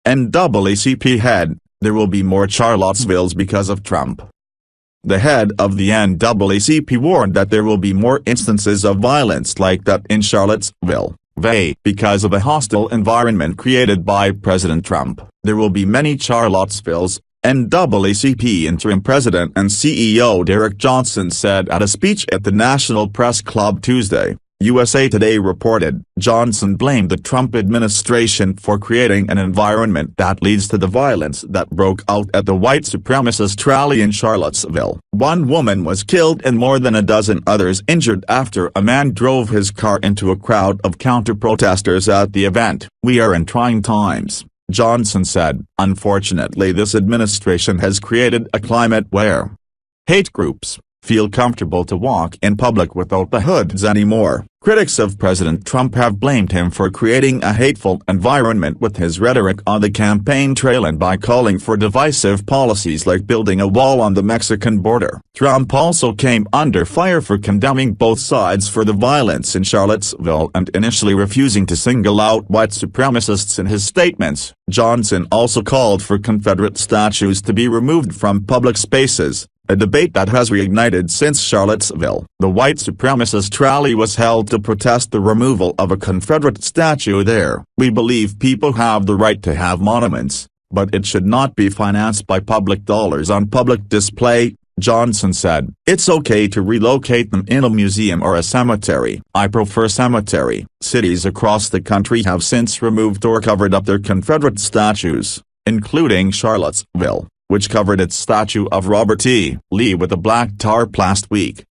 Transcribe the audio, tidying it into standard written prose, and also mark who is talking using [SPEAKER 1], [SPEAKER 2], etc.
[SPEAKER 1] NAACP head, there will be more Charlottesvilles because of Trump. The head of the NAACP warned that there will be more instances of violence like that in Charlottesville, VA. Because of a hostile environment created by President Trump, there will be many Charlottesvilles, NAACP interim president and CEO Derrick Johnson said at a speech at the National Press Club Tuesday. USA Today reported. Johnson blamed the Trump administration for creating an environment that leads to the violence that broke out at the white supremacist rally in Charlottesville. One woman was killed and more than a dozen others injured after a man drove his car into a crowd of counter-protesters at the event. "We are in trying times," Johnson said. "Unfortunately, this administration has created a climate where hate groups feel comfortable to walk in public without the hoods anymore." Critics of President Trump have blamed him for creating a hateful environment with his rhetoric on the campaign trail and by calling for divisive policies like building a wall on the Mexican border. Trump also came under fire for condemning both sides for the violence in Charlottesville and initially refusing to single out white supremacists in his statements. Johnson also called for Confederate statues to be removed from public spaces, a debate that has reignited since Charlottesville. The white supremacist rally was held to protest the removal of a Confederate statue there. "We believe people have the right to have monuments, but it should not be financed by public dollars on public display," Johnson said. "It's okay to relocate them in a museum or a cemetery. I prefer cemetery." Cities across the country have since removed or covered up their Confederate statues, including Charlottesville, which covered its statue of Robert E. Lee with a black tarp last week.